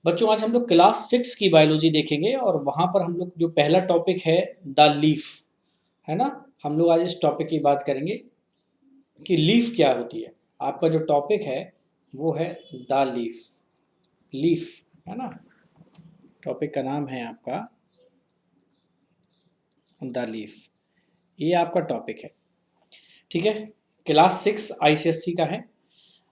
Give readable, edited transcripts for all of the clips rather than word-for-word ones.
बच्चों आज हम लोग क्लास 6 की बायोलॉजी देखेंगे और वहाँ पर हम लोग जो पहला टॉपिक है द लीफ, है ना। हम लोग आज इस टॉपिक की बात करेंगे कि लीफ क्या होती है। आपका जो टॉपिक है वो है द लीफ, लीफ, है ना। टॉपिक का नाम है आपका द लीफ, ये आपका टॉपिक है, ठीक है। क्लास 6 आईसीएससी का है।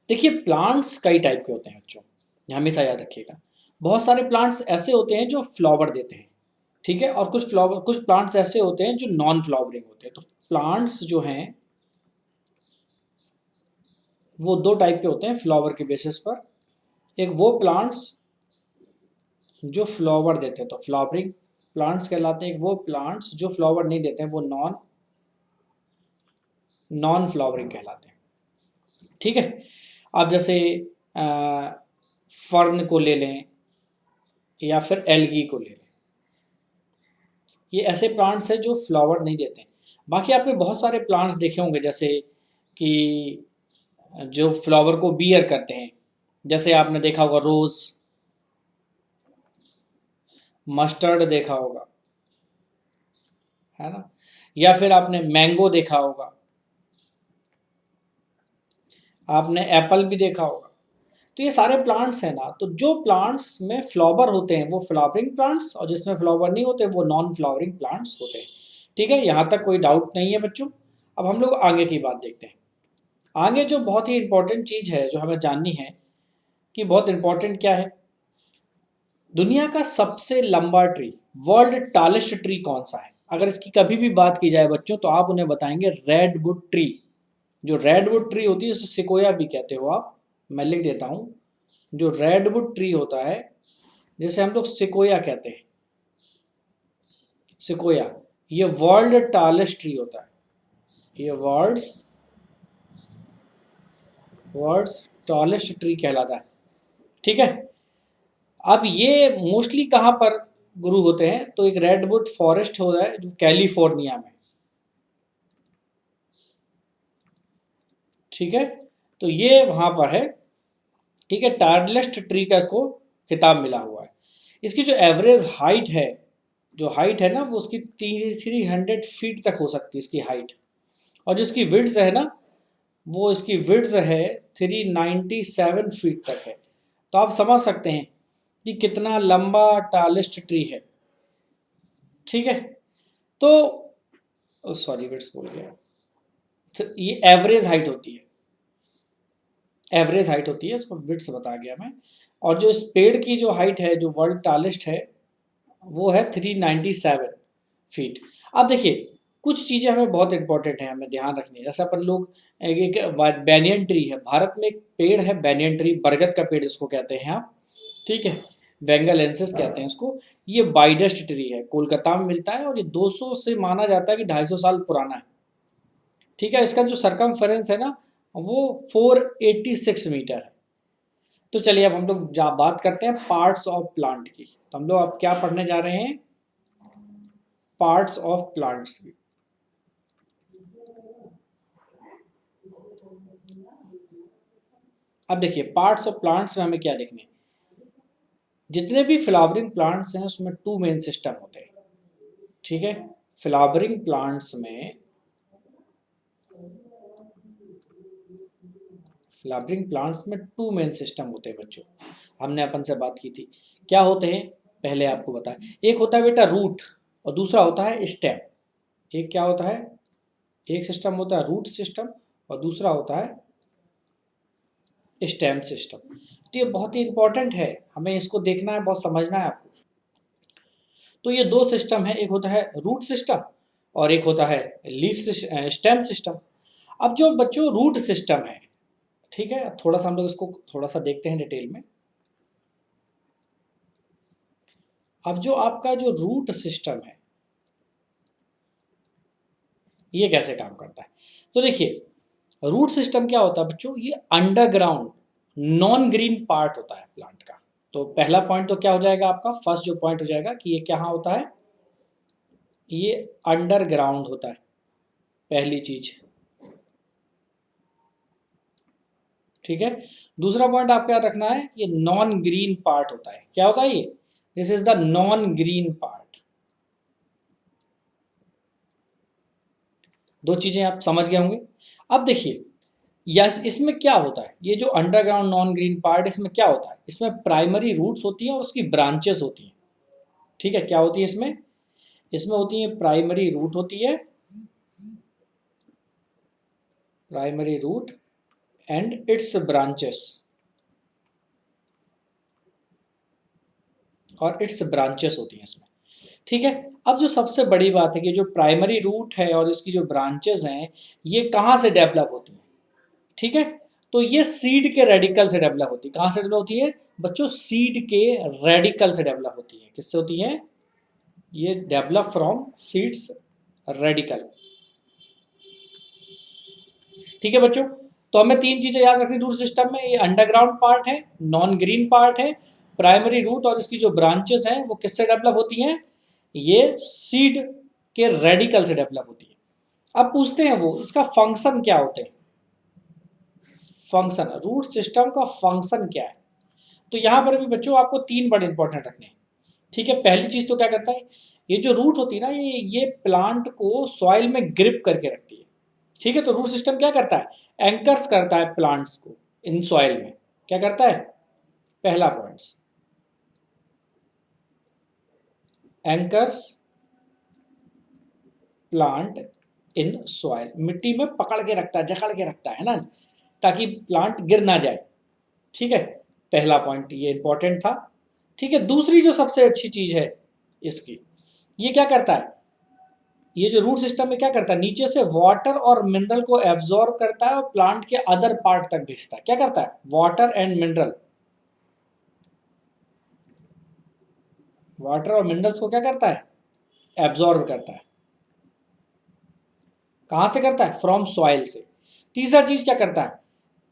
देखिए प्लांट्स कई टाइप के होते हैं बच्चों, ये हमेशा याद रखिएगा। बहुत सारे प्लांट्स ऐसे होते हैं जो फ्लावर देते हैं, ठीक है, और कुछ प्लांट्स ऐसे होते हैं जो नॉन फ्लावरिंग होते हैं। तो प्लांट्स जो हैं वो दो टाइप के होते हैं फ्लावर के बेसिस पर। एक वो प्लांट्स जो फ्लावर देते हैं तो फ्लावरिंग प्लांट्स कहलाते हैं। एक वो प्लांट्स जो फ्लावर नहीं देते हैं वो नॉन नॉन फ्लावरिंग कहलाते हैं, ठीक है। आप जैसे फर्न को ले लें या फिर एल्गी को ले लें, ये ऐसे प्लांट्स हैं जो फ्लावर नहीं देते हैं। बाकी आपने बहुत सारे प्लांट्स देखे होंगे जैसे कि जो फ्लावर को बियर करते हैं, जैसे आपने देखा होगा रोज, मस्टर्ड देखा होगा, है ना, या फिर आपने मैंगो देखा होगा, आपने एप्पल भी देखा होगा। तो ये सारे प्लांट्स हैं ना, तो जो प्लांट्स में फ्लावर होते हैं वो फ्लावरिंग प्लांट्स, और जिसमें फ्लावर नहीं होते वो नॉन फ्लावरिंग प्लांट्स होते हैं, ठीक है। यहाँ तक कोई डाउट नहीं है बच्चों। अब हम लोग आगे की बात देखते हैं। आगे जो बहुत ही इंपॉर्टेंट चीज़ है जो हमें जाननी है कि बहुत इंपॉर्टेंट क्या है, दुनिया का सबसे लंबा ट्री, वर्ल्ड टालेस्ट ट्री कौन सा है। अगर इसकी कभी भी बात की जाए बच्चों तो आप उन्हें बताएंगे रेडवुड ट्री। जो रेडवुड ट्री होती है उसे सिकोया भी कहते हो आप, मैं लिख देता हूँ। जो रेडवुड ट्री होता है जिसे हम लोग सिकोया कहते हैं, सिकोया, ये वर्ल्ड टालेस्ट ट्री होता है। ये वर्ल्ड्स टॉलेस्ट ट्री कहलाता है, ठीक है। अब ये मोस्टली कहाँ पर गुरु होते हैं, तो एक रेडवुड फॉरेस्ट होता है जो कैलिफोर्निया में, ठीक है। तो ये वहाँ पर है, ठीक है। टार्डलेस्ट ट्री का इसको खिताब मिला हुआ है। इसकी जो एवरेज हाइट है, जो हाइट है ना वो उसकी 300 फीट तक हो सकती है इसकी हाइट। और जिसकी विड्थ है ना, वो इसकी विड्थ है 397 फीट तक है। तो आप समझ सकते हैं कि कितना लंबा टालेस्ट ट्री है, ठीक है। तो सॉरी विड्थ बोल गया, तो ये एवरेज हाइट होती है, एवरेज हाइट होती है, उसको विड्थ बता गया मैं। और जो इस पेड़ की जो हाइट है जो वर्ल्ड टालेस्ट है वो है 397 फीट। अब देखिए कुछ चीज़ें हमें बहुत इंपॉर्टेंट है, हमें ध्यान रखनी है। जैसे अपन लोग एक बैनियन ट्री है, भारत में एक पेड़ है बैनियन ट्री, बरगद का पेड़ जिसको कहते हैं आप, ठीक है, वेंगालेंसिस कहते हैं इसको। ये बाइडेस्ट ट्री है, कोलकाता में मिलता है और ये 200 से माना जाता है कि 250 साल पुराना है, ठीक है। इसका जो सरकमफेरेंस है ना वो 486 मीटर है। तो चलिए अब हम लोग बात करते हैं पार्ट्स ऑफ प्लांट की। तो हम लोग अब क्या पढ़ने जा रहे हैं, पार्ट्स ऑफ प्लांट्स की। अब देखिए पार्ट्स ऑफ प्लांट्स में हमें क्या देखने हैं। जितने भी फ्लावरिंग प्लांट्स हैं उसमें टू मेन सिस्टम होते हैं, ठीक है। फ्लावरिंग प्लांट्स में, फ्लावरिंग प्लांट्स में टू मेन सिस्टम होते हैं बच्चों। हमने अपन से बात की थी क्या होते हैं, पहले आपको बताएं। एक होता है बेटा रूट और दूसरा होता है स्टेम। एक क्या होता है, एक सिस्टम होता है रूट सिस्टम और दूसरा होता है स्टेम सिस्टम। तो ये बहुत ही इंपॉर्टेंट है, हमें इसको देखना है, बहुत समझना है आपको। तो ये दो सिस्टम है, एक होता है रूट सिस्टम और एक होता है लीफ स्टेम सिस्टम। अब जो बच्चों रूट सिस्टम है, ठीक है, थोड़ा सा हम लोग इसको थोड़ा सा देखते हैं डिटेल में। अब जो आपका जो रूट सिस्टम है ये कैसे काम करता है, तो देखिए रूट सिस्टम क्या होता है बच्चों, ये अंडरग्राउंड नॉन ग्रीन पार्ट होता है प्लांट का। तो पहला पॉइंट तो क्या हो जाएगा आपका, फर्स्ट जो पॉइंट हो जाएगा कि ये क्या होता है, ये अंडरग्राउंड होता है, पहली चीज, ठीक है। दूसरा पॉइंट आपको याद रखना है, ये नॉन ग्रीन पार्ट होता है। क्या होता है ये? This is the non green part. दो चीजें आप समझ गए होंगे। अब देखिए, यस, इसमें क्या होता है, ये जो अंडरग्राउंड नॉन ग्रीन पार्ट, इसमें क्या होता है, इसमें प्राइमरी रूट्स होती हैं और उसकी ब्रांचेस होती हैं। ठीक है, क्या होती है इसमें? इसमें होती है प्राइमरी रूट होती है, primary root and its branches, और इट्स ब्रांचेस होती हैं इसमें। ठीक है। अब जो सबसे बड़ी बात है कि जो प्राइमरी रूट है और इसकी जो ब्रांचेस हैं, ये कहाँ से डेवलप होती हैं? ठीक है, तो ये सीड के रेडिकल से डेवलप होती है। कहाँ से डेवलप होती है बच्चों? सीड के रेडिकल से डेवलप होती है। किससे होती है? ये डेवलप फ्रॉम सीड्स रेडिकल। ठीक है बच्चों, तो हमें तीन चीजें याद रखनी रूट सिस्टम में। ये अंडरग्राउंड पार्ट है, नॉन ग्रीन पार्ट है, प्राइमरी रूट, और इसकी जो ब्रांचेस हैं वो किससे डेवलप होती हैं? ये सीड के रेडिकल से डेवलप होती है। अब पूछते हैं वो इसका फंक्शन क्या होते हैं? फंक्शन, रूट सिस्टम का फंक्शन क्या है? तो यहां पर भी बच्चों आपको तीन बड़े इंपॉर्टेंट रखने हैं। ठीक है, पहली चीज तो क्या करता है, ये जो रूट होती है ना, ये प्लांट को सॉइल में ग्रिप करके रखती है। ठीक है, तो रूट सिस्टम क्या करता है? एंकर्स करता है प्लांट्स को इन सॉइल में। क्या करता है? पहला points, anchors plant in soil, मिट्टी में पकड़ के रखता है, जकड़ के रखता है ना, ताकि प्लांट गिर ना जाए। ठीक है, पहला पॉइंट ये इंपॉर्टेंट था। ठीक है, दूसरी जो सबसे अच्छी चीज है इसकी, ये क्या करता है, ये जो रूट सिस्टम में क्या करता है, नीचे से वाटर और मिनरल को एब्जॉर्ब करता है और प्लांट के अदर पार्ट तक भेजता है। क्या करता है? वाटर एंड मिनरल, वाटर और मिनरल्स को क्या करता है? एब्जॉर्ब करता है। कहां से करता है? फ्रॉम सॉइल से। तीसरा चीज क्या करता है,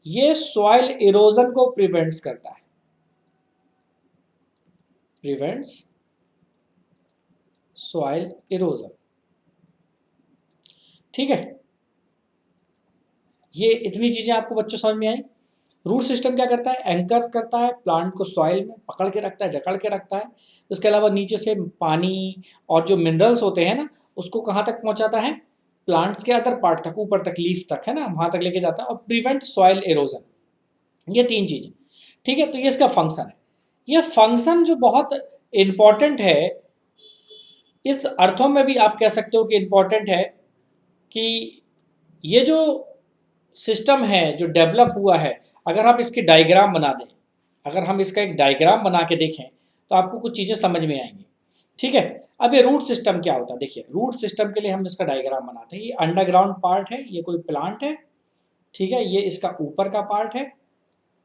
ये सॉइल इरोजन को प्रिवेंट्स करता है, प्रिवेंट्स सॉइल इरोजन। ठीक है, ये इतनी चीजें आपको बच्चों समझ में आई। रूट सिस्टम क्या करता है? एंकर्स करता है प्लांट को सॉइल में, पकड़ के रखता है, जकड़ के रखता है। इसके अलावा नीचे से पानी और जो मिनरल्स होते हैं ना, उसको कहाँ तक पहुंचाता है? प्लांट्स के अदर पार्ट तक, ऊपर तक, लीफ तक, है ना, वहां तक लेके जाता है, और प्रिवेंट सॉइल एरोजन। ये तीन चीजें। ठीक है, तो ये इसका फंक्शन है। ये फंक्शन जो बहुत इंपॉर्टेंट है, इस अर्थों में भी आप कह सकते हो कि इंपॉर्टेंट है कि ये जो सिस्टम है जो डेवलप हुआ है, अगर आप इसकी डायग्राम बना दें, अगर हम इसका एक डायग्राम बना के देखें, तो आपको कुछ चीज़ें समझ में आएंगी। ठीक है, अब ये रूट सिस्टम क्या होता है, देखिए रूट सिस्टम के लिए हम इसका डायग्राम बनाते हैं। ये अंडरग्राउंड पार्ट है, ये कोई प्लांट है। ठीक है, ये इसका ऊपर का पार्ट है।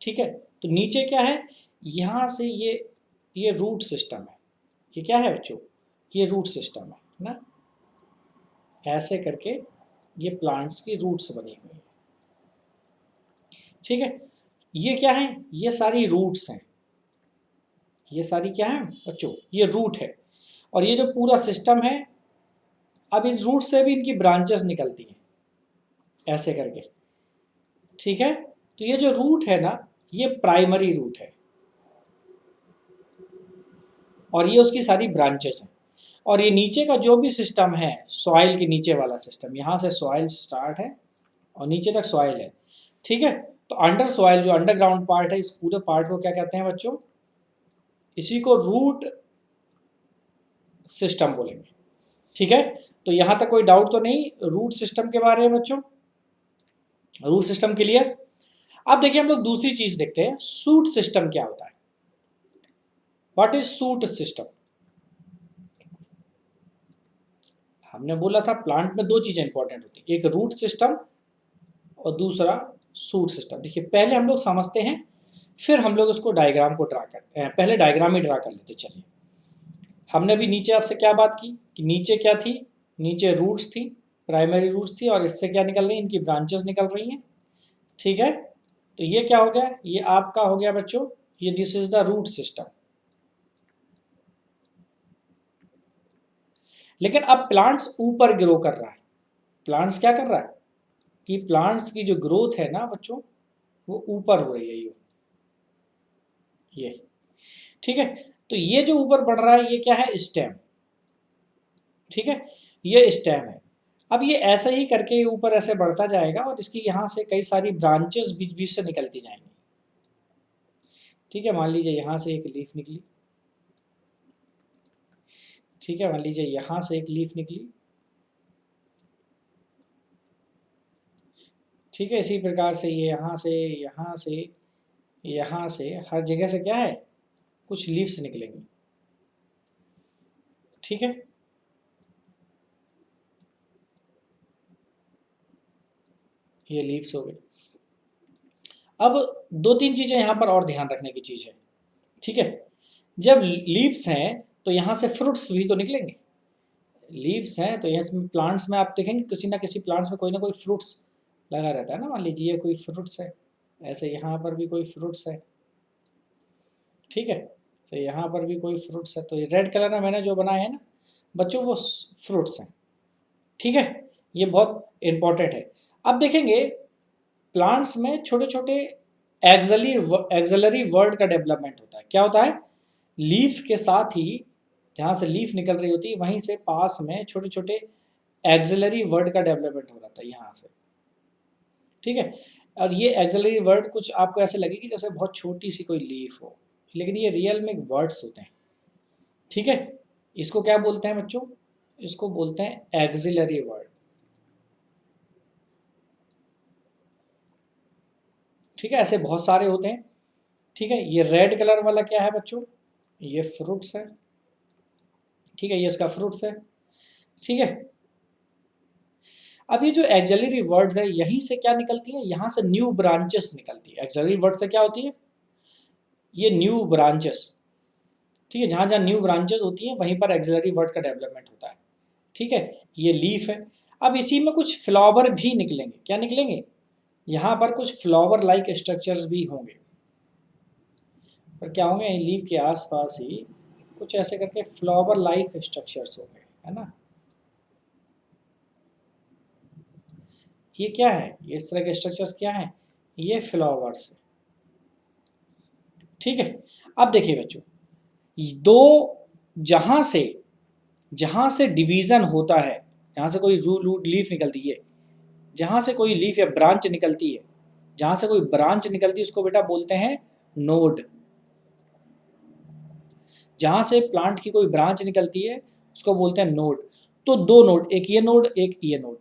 ठीक है, तो नीचे क्या है, यहाँ से ये रूट सिस्टम है। ये क्या है बच्चों? ये रूट सिस्टम है ना, ऐसे करके ये प्लांट्स की रूट्स बनी हुई है। ठीक है, ये क्या है? ये सारी रूट्स हैं। ये सारी क्या है बच्चों? ये रूट है। और ये जो पूरा सिस्टम है, अब इस रूट से भी इनकी ब्रांचेस निकलती हैं ऐसे करके। ठीक है, तो ये जो रूट है ना, ये प्राइमरी रूट है, और ये उसकी सारी ब्रांचेस हैं। और ये नीचे का जो भी सिस्टम है, सॉइल के नीचे वाला सिस्टम, यहाँ से सॉइल स्टार्ट है और नीचे तक सॉइल है। ठीक है, तो अंडर सॉइल जो अंडरग्राउंड पार्ट है, इस पूरे पार्ट को क्या कहते हैं बच्चों? इसी को रूट सिस्टम बोलेंगे। ठीक है, तो यहां तक कोई डाउट तो नहीं रूट सिस्टम के बारे में बच्चों? Root system clear. अब देखिए हम लोग दूसरी चीज देखते हैं, सूट सिस्टम क्या होता है। What is shoot system? हमने बोला था प्लांट में दो चीजें इंपॉर्टेंट होती है, एक रूट सिस्टम और दूसरा सूट सिस्टम। देखिए पहले हम लोग समझते हैं, फिर हम लोग उसको डायग्राम को ड्रा करते हैं। पहले डायग्राम ही ड्रा कर लेते। चलिए, हमने अभी नीचे आपसे क्या बात की कि नीचे क्या थी? नीचे रूट्स थी, प्राइमरी रूट्स थी, और इससे क्या निकल रही है? इनकी ब्रांचेस निकल रही हैं। ठीक है, तो ये क्या हो गया? ये आपका हो गया बच्चों, ये this is the root system. लेकिन अब प्लांट्स ऊपर ग्रो कर रहा है। प्लांट्स क्या कर रहा है कि प्लांट्स की जो ग्रोथ है ना बच्चों, वो ऊपर हो रही है ये, ठीक है। तो ये जो ऊपर बढ़ रहा है ये क्या है, स्टेम, ठीक है, ये स्टेम है। अब ये ऐसे ही करके ये ऊपर ऐसे बढ़ता जाएगा और इसकी यहाँ से कई सारी ब्रांचेस बीच बीच से निकलती जाएंगी, ठीक है। मान लीजिए यहाँ से एक लीफ निकली, ठीक है, मान लीजिए यहाँ से एक लीफ निकली, ठीक है। इसी प्रकार से ये यहाँ से, यहाँ से, यहाँ से, हर जगह से क्या है, कुछ लीव्स निकलेंगी, ठीक है। ये लीव्स हो गए। अब दो तीन चीजें यहाँ पर और ध्यान रखने की चीज है, ठीक है। जब लीव्स हैं तो यहाँ से फ्रूट्स भी तो निकलेंगे। लीव्स हैं तो यहाँ प्लांट्स में आप देखेंगे किसी ना किसी प्लांट्स में कोई ना कोई फ्रूट्स लगा रहता है ना। मान लीजिए ये कोई फ्रूट्स है, ऐसे यहाँ पर भी कोई फ्रूट्स है, ठीक है। तो यहाँ पर भी कोई फ्रूट्स है, तो ये रेड कलर में मैंने जो बनाया है ना बच्चों, वो फ्रूट्स हैं, ठीक है। ये बहुत इंपॉर्टेंट है। अब देखेंगे प्लांट्स में छोटे छोटे एक्सलरी वर्ड का डेवलपमेंट होता है। क्या होता है, लीफ के साथ ही जहाँ से लीफ निकल रही होती है वहीं से पास में छोटे छोटे एक्सलरी वर्ड का डेवलपमेंट हो रहा था यहाँ से, ठीक है। और ये एक्सलरी वर्ड कुछ आपको ऐसे लगेगी जैसे बहुत छोटी सी कोई लीफ हो, लेकिन ये रियल में वर्ड्स होते हैं, ठीक है। इसको क्या बोलते हैं बच्चों, इसको बोलते हैं एक्सिलरी वर्ड, ठीक है। ऐसे बहुत सारे होते हैं, ठीक है। ये रेड कलर वाला क्या है बच्चों, ये फ्रूट्स है, ठीक है, ये इसका फ्रूट्स है, ठीक है। अब ये जो एक्सिलरी वर्ड्स है यहीं से क्या निकलती है, यहाँ से न्यू ब्रांचेस निकलती है। एक्सिलरी वर्ड से क्या होती है, ये न्यू ब्रांचेस, ठीक है। जहाँ जहाँ न्यू ब्रांचेस होती हैं वहीं पर एक्सिलरी वर्ड का डेवलपमेंट होता है, ठीक है। ये लीफ है। अब इसी में कुछ फ्लावर भी निकलेंगे। क्या निकलेंगे, यहाँ पर कुछ फ्लावर लाइक स्ट्रक्चर्स भी होंगे, पर क्या होंगे, लीफ के आसपास ही कुछ ऐसे करके फ्लावर लाइक स्ट्रक्चर्स होंगे, है ना। ये क्या है, ये इस तरह के स्ट्रक्चर्स क्या हैं, ये फ्लावर्स है, ठीक है। अब देखिए बच्चों, दो जहां से डिवीजन होता है, जहां से कोई लीफ निकलती है, जहां से कोई लीफ या ब्रांच निकलती है, जहां से कोई ब्रांच निकलती है उसको बेटा बोलते हैं नोड। जहां से प्लांट की कोई ब्रांच निकलती है उसको बोलते हैं नोड। तो दो नोड, एक ये नोड एक ये नोड,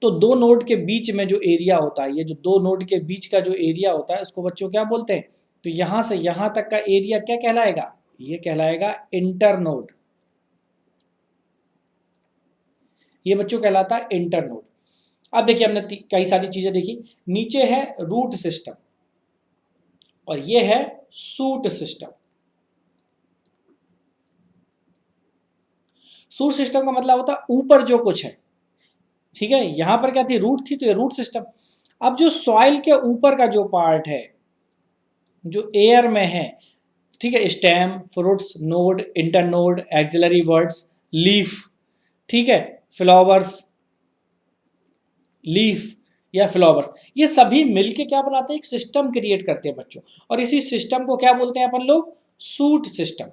तो दो नोड के बीच में जो एरिया होता है, ये जो दो नोड के बीच का जो एरिया होता है उसको बच्चों क्या बोलते हैं, तो यहां से यहां तक का एरिया क्या कहलाएगा, ये कहलाएगा इंटरनोड। ये बच्चों कहलाता है इंटरनोड। अब देखिए हमने कई सारी चीजें देखी। नीचे है रूट सिस्टम और ये है सूट सिस्टम। सूट सिस्टम का मतलब होता है ऊपर जो कुछ है, ठीक है। यहां पर क्या थी, रूट थी, तो ये रूट सिस्टम। अब जो सॉइल के ऊपर का जो पार्ट है, जो एयर में है, ठीक है, stem, fruits, node, internode, axillary buds, leaf, ठीक है, फ्लावर्स, लीफ या फ्लावर्स, ये सभी मिलके क्या बनाते हैं, एक सिस्टम क्रिएट करते हैं बच्चों। और इसी सिस्टम को क्या बोलते हैं अपन लोग, सूट सिस्टम,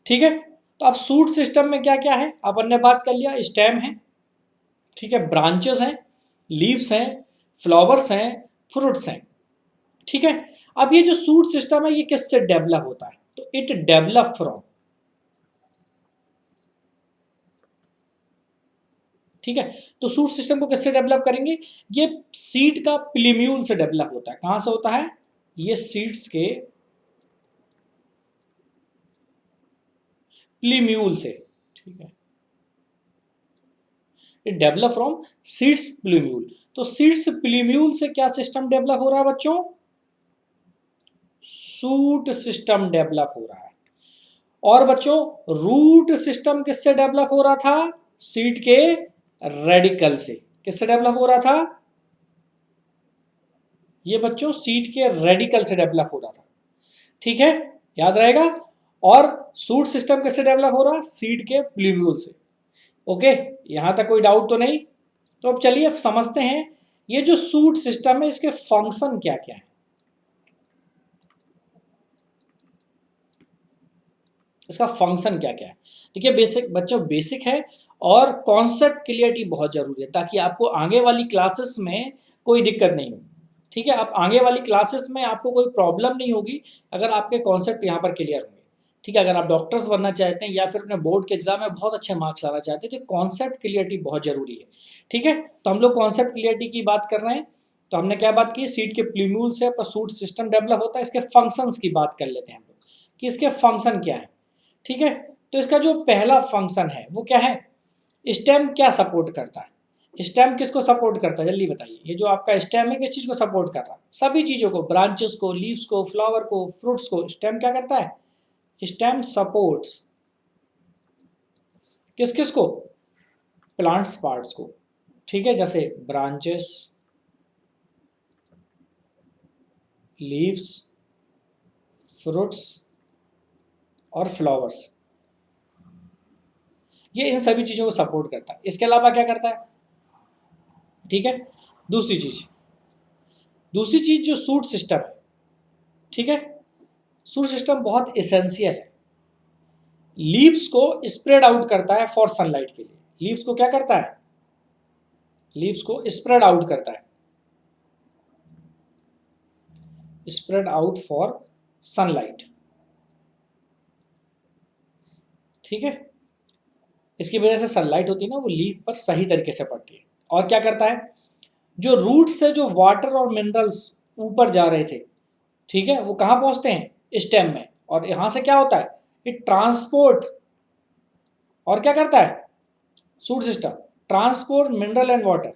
ठीक है। तो अब सूट सिस्टम में क्या क्या है, अपन ने बात कर लिया, स्टेम है, ठीक है, ब्रांचेस हैं, लीव्स हैं, फ्लावर्स हैं, फ्रूट्स हैं, ठीक है। अब ये जो सूट सिस्टम है ये किससे डेवलप होता है, तो इट डेवलप फ्रॉम, ठीक है। तो सूट सिस्टम को किससे डेवलप करेंगे, ये सीड का प्लीम्यूल से डेवलप होता है। कहां से होता है, ये सीड्स के प्लीम्यूल से, ठीक है, इट डेवलप फ्रॉम सीड्स प्लीम्यूल। तो सीड्स प्लीम्यूल से क्या सिस्टम डेवलप हो रहा है बच्चों, सूट सिस्टम डेवलप हो रहा है। और बच्चों रूट सिस्टम किससे डेवलप हो रहा था, सीड के रेडिकल से। किससे डेवलप हो रहा था, ये बच्चों सीड के रेडिकल से डेवलप हो रहा था, ठीक है, याद रहेगा। और सूट सिस्टम किससे डेवलप हो रहा, सीड के प्लूम्यूल से। ओके, यहां तक कोई डाउट तो नहीं। तो अब चलिए समझते हैं ये जो सूट सिस्टम है इसके फंक्शन क्या क्या है। इसका फंक्शन क्या क्या है। देखिए बेसिक बच्चों, बेसिक है और कॉन्सेप्ट क्लियरिटी बहुत जरूरी है ताकि आपको आगे वाली क्लासेस में कोई दिक्कत नहीं हो। ठीक है, आप आगे वाली क्लासेस में आपको कोई प्रॉब्लम नहीं होगी अगर आपके कॉन्सेप्ट यहाँ पर क्लियर होंगे। ठीक है, अगर आप डॉक्टर्स बनना चाहते हैं या फिर अपने बोर्ड के एग्जाम में बहुत अच्छे मार्क्स लाना चाहते हैं तो कॉन्सेप्ट क्लियरिटी बहुत जरूरी है। ठीक है, तो हम लोग कॉन्सेप्ट क्लियरिटी की बात कर रहे हैं। तो हमने क्या बात की, सीट के प्लीम्यूल से सूट सिस्टम डेवलप होता है। इसके फंक्शंस की बात कर लेते हैं हम लोग कि इसके फंक्शन क्या है। ठीक है, तो इसका जो पहला फंक्शन है वो क्या है, स्टेम क्या सपोर्ट करता है। स्टेम किसको सपोर्ट करता है जल्दी बताइए। ये जो आपका स्टेम है किस चीज को सपोर्ट कर रहा है, सभी चीजों को, ब्रांचेस को, लीव्स को, फ्लावर को, फ्रूट्स को। स्टेम क्या करता है, स्टेम सपोर्ट्स किस किस को, प्लांट्स पार्ट्स को। ठीक है, जैसे ब्रांचेस, लीव्स, फ्रूट्स और फ्लावर्स, ये इन सभी चीजों को सपोर्ट करता है। इसके अलावा क्या करता है, ठीक है, दूसरी चीज जो सूट सिस्टम है। ठीक है, सूट सिस्टम बहुत एसेंशियल है। लीव्स को स्प्रेड आउट करता है फॉर सनलाइट के लिए। लीव्स को क्या करता है, लीव्स को स्प्रेड आउट करता है, स्प्रेड आउट फॉर सनलाइट। ठीक है, इसकी वजह से सनलाइट होती है ना वो लीफ पर सही तरीके से पड़ती है। और क्या करता है, जो रूट से जो वाटर और मिनरल्स ऊपर जा रहे थे, ठीक है, वो कहाँ पहुंचते हैं, स्टेम में। और यहां से क्या होता है, ये ट्रांसपोर्ट, और क्या करता है shoot system, transport mineral and water,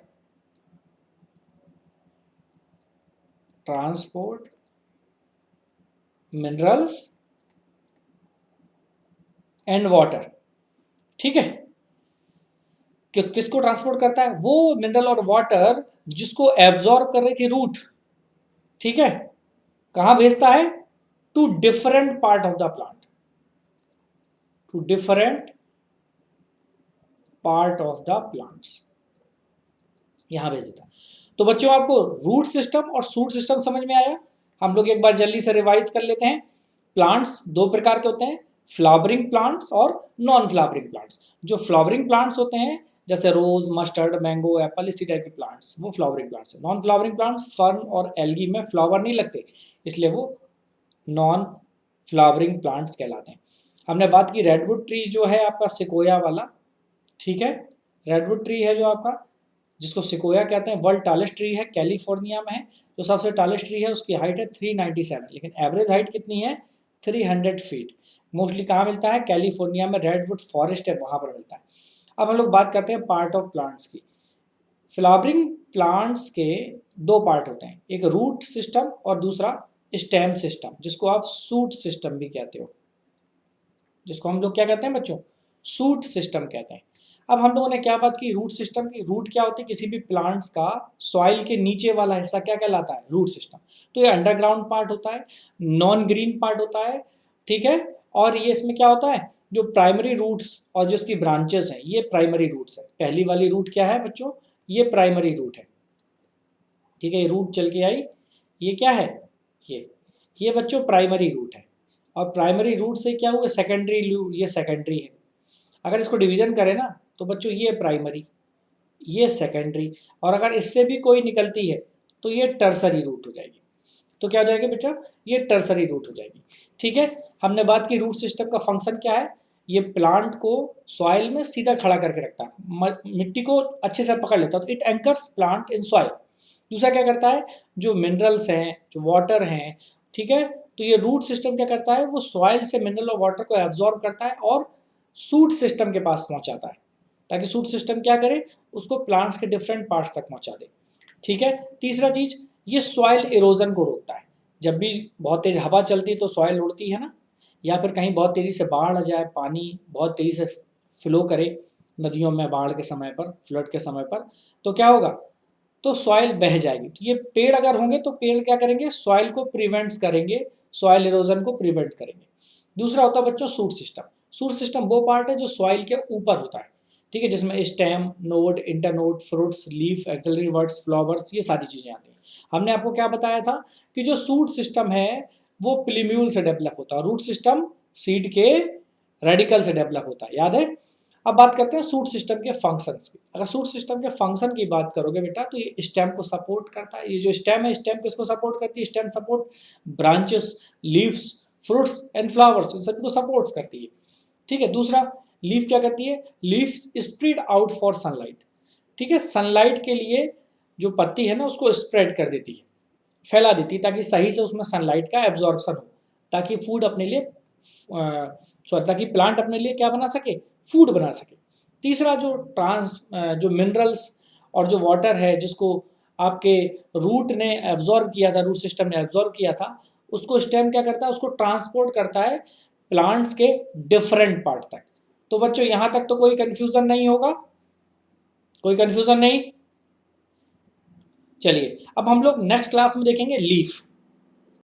transport minerals and water. ठीक है, किसको ट्रांसपोर्ट करता है, वो मिनरल और वाटर जिसको एब्जॉर्ब कर रही थी रूट। ठीक है, कहां भेजता है, to different part of the plant, to different part of the plants, यहां भेज देता है। तो बच्चों आपको रूट सिस्टम और सूट सिस्टम समझ में आया। हम लोग एक बार जल्दी से रिवाइज कर लेते हैं। प्लांट्स दो प्रकार के होते हैं, फ्लावरिंग प्लांट्स और नॉन फ्लावरिंग प्लांट्स। जो फ्लावरिंग प्लांट्स होते हैं जैसे रोज, मस्टर्ड, मैंगो, एप्पल, इसी टाइप के प्लांट्स, वो फ्लावरिंग प्लांट्स है। नॉन फ्लावरिंग प्लांट्स, फर्न और एल्गी में फ्लावर नहीं लगते, इसलिए वो नॉन फ्लावरिंग प्लांट्स कहलाते हैं। हमने बात की रेडवुड ट्री जो है आपका सिकोया वाला। ठीक है, रेडवुड ट्री है जो आपका, जिसको सिकोया कहते हैं, वर्ल्ड टालेस्ट ट्री है, कैलिफोर्निया में है। जो सबसे टालेस्ट ट्री है उसकी हाइट है 397, लेकिन एवरेज हाइट कितनी है, 300 फीट। मोस्टली कहाँ मिलता है, कैलिफोर्निया में रेडवुड फॉरेस्ट है वहाँ पर मिलता है। अब हम लोग बात करते हैं पार्ट ऑफ प्लांट्स की। फ्लावरिंग प्लांट्स के दो पार्ट होते हैं, एक रूट सिस्टम और दूसरा स्टेम सिस्टम, जिसको आप सूट सिस्टम भी कहते हो, जिसको हम लोग क्या कहते हैं बच्चों, सूट सिस्टम कहते हैं। अब हम लोगों ने क्या बात की, रूट सिस्टम की। रूट क्या होती है, किसी भी प्लांट्स का सॉइल के नीचे वाला हिस्सा क्या कहलाता है, रूट सिस्टम। तो ये अंडरग्राउंड पार्ट होता है, नॉन ग्रीन पार्ट होता है। ठीक है, और ये इसमें क्या होता है, जो प्राइमरी रूट्स और जो इसकी ब्रांचेस हैं, ये प्राइमरी रूट्स है। पहली वाली रूट क्या है बच्चों, ये प्राइमरी रूट है। ठीक है, ये रूट चल के आई, ये क्या है, ये बच्चों प्राइमरी रूट है। और प्राइमरी रूट से क्या हुआ, सेकेंडरी, ये सेकेंडरी है। अगर इसको डिवीजन करें ना तो बच्चों ये प्राइमरी, ये सेकेंडरी, और अगर इससे भी कोई निकलती है तो ये टर्सरी रूट हो जाएगी। तो क्या हो जाएगा बेटा, ये टर्सरी रूट हो जाएगी। ठीक है, हमने बात की रूट सिस्टम का फंक्शन क्या है, ये प्लांट को सॉइल में सीधा खड़ा करके रखता है, मिट्टी को अच्छे से पकड़ लेता है, तो it anchors plant in soil. दूसरा क्या करता है, जो मिनरल्स हैं, जो वाटर हैं, ठीक है, तो ये रूट सिस्टम क्या करता है, वो सॉइल से मिनरल और वाटर को एब्जॉर्ब करता है और सूट सिस्टम के पास पहुंचाता है, ताकि सूट सिस्टम क्या करे, उसको प्लांट्स के डिफरेंट पार्ट्स तक पहुंचा दे। ठीक है, तीसरा चीज, ये सॉइल इरोजन को रोकता है। जब भी बहुत तेज हवा चलती है तो सॉइल उड़ती है ना, या फिर कहीं बहुत तेजी से बाढ़ आ जाए, पानी बहुत तेजी से फ्लो करे नदियों में बाढ़ के समय पर, फ्लड के समय पर, तो क्या होगा, तो सॉइल बह जाएगी। तो ये पेड़ अगर होंगे तो पेड़ क्या करेंगे, सॉइल को प्रिवेंट्स करेंगे, सॉइल इरोजन को प्रिवेंट करेंगे। दूसरा होता है बच्चों सूट सिस्टम। सूट सिस्टम वो पार्ट है जो सॉइल के ऊपर होता है। ठीक है, जिसमें stem, node, internode, fruits, leaf, axillary buds, flowers, ये सारी चीजें आती हैं। हमने आपको क्या बताया था कि जो सूट सिस्टम है वो प्लीम्यूल से डेवलप होता है, रूट सिस्टम सीड के रेडिकल से डेवलप होता है, याद है। अब बात करते हैं सूट सिस्टम के फंक्शंस की। अगर सूट सिस्टम के फंक्शन की बात करोगे बेटा, तो ये स्टेम को सपोर्ट करता है। ये जो स्टेम है, स्टेम किसको सपोर्ट करती है? Stem support branches, leaves, fruits and flowers, इन सभी को सपोर्ट करती है। ठीक है। दूसरा, लीफ क्या करती है? Leaf spread out for sunlight. ठीक है, सनलाइट के लिए जो पत्ती है ना, उसको स्प्रेड कर देती है, फैला देती है, ताकि सही से उसमें सनलाइट का एब्जॉर्प्शन हो, ताकि फूड अपने लिए ताकि प्लांट अपने लिए क्या बना सके? फूड बना सके। तीसरा, जो मिनरल्स और जो वाटर है, जिसको आपके रूट ने एब्जॉर्ब किया था, रूट सिस्टम ने एब्जॉर्ब किया था, उसको स्टेम क्या करता है? उसको ट्रांसपोर्ट करता है प्लांट्स के डिफरेंट पार्ट तक। तो बच्चों यहाँ तक तो कोई कंफ्यूजन नहीं होगा, कोई कंफ्यूजन नहीं। चलिए अब हम लोग नेक्स्ट क्लास में देखेंगे लीफ।